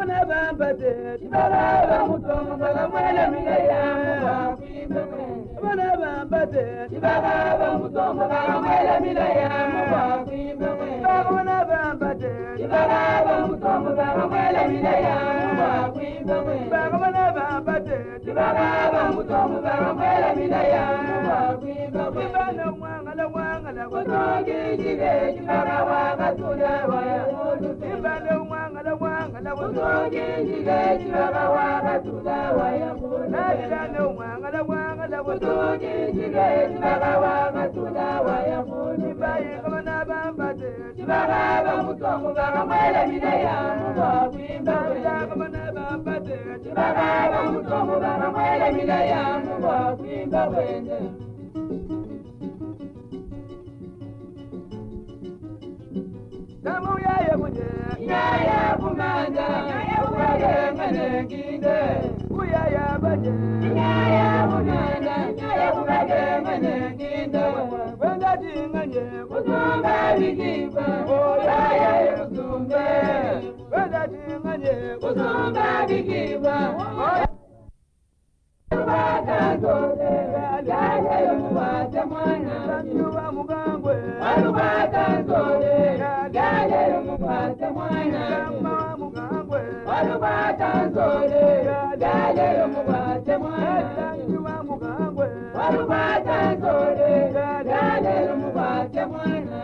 Bagabana Bampate, Bagaba Mutom, Bagamuela Milaya, Bagabana Bampate, Bagaba Mutom, Bagamuela Milaya, Bagabana Bampate, Bagaba Mutom, Bagamuela Milaya, Bagabana Bampate, Bagaba Mutom, Bagamuela Milaya, Bagabana Wangala Wangala, Wadogi, Jide, Bagawa, Tulawa, Ibana Wangala Wangala, Wadogi, Jide, Bagawa, Tulawa, Nagana Wangala Wangala, Wadogi, Jide, Bagawa, Tulawa, Ibaya Kamana Bambate, Bagaba Mutom, Bagamuela Milaya, Bagabana Bampate, Bagaba Mutom, Bagamuela Milaya, Kamu ya muje, ya kumanda, ya kumanda manenginde, uya ya baje, ya kumanda, ya kumanda manenginde, wenda dinganye, kusumba bikiba, oya ya kusumba, wenda dinganye, kusumba bikiba, oya. Watanzore, ya muwatamwana, yuwa mugangwe, watanzore. Gale mupata mwana, mugangwe. Walupata nzole, gale mupata mwana, mugangwe. Walupata nzole, gale mupata mwana.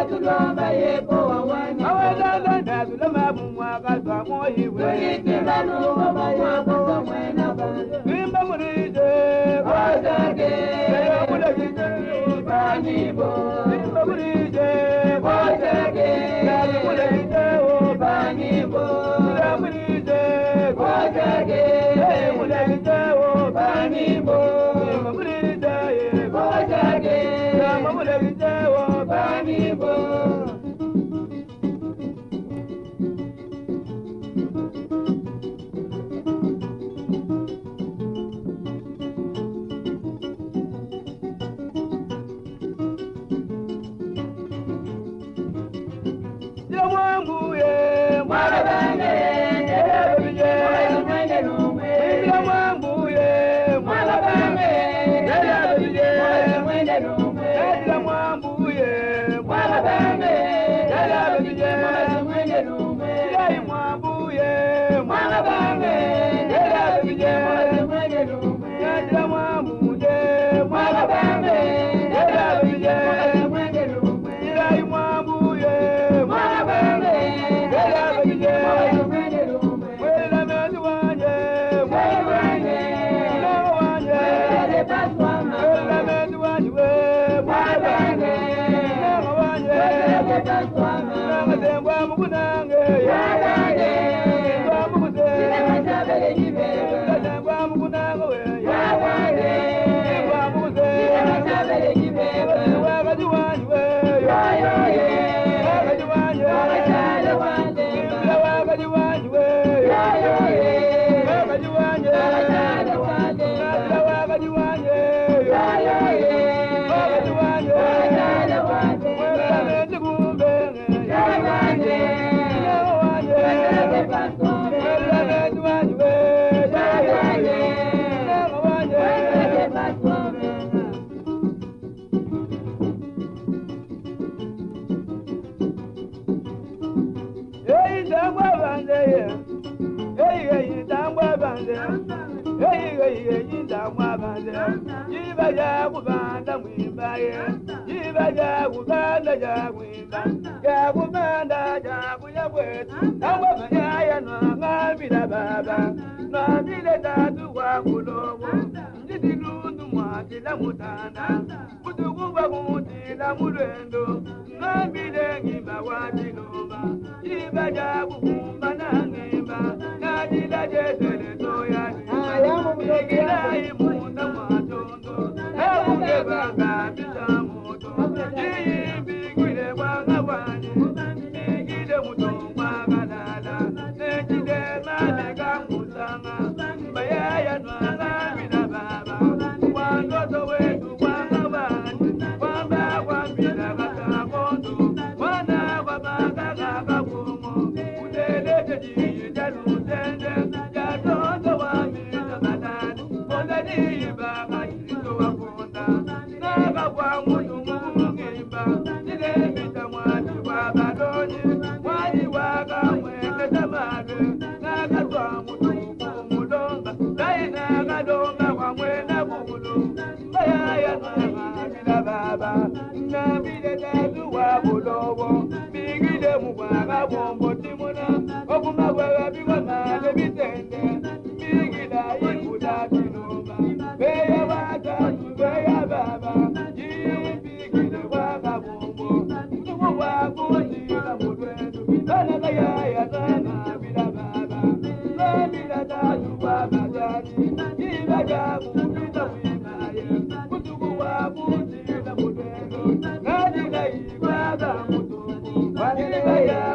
Tulomba ye po wakazwa moyiwe Kuyitimba nungoma wakazwa mwena banze Imba murije Kozage Mulekije Banibo Imba murije Kozage Mulekije Banibo Murije Kozage Mulekije Banibo Imba murije Kozage Mulekije Banibo Bye.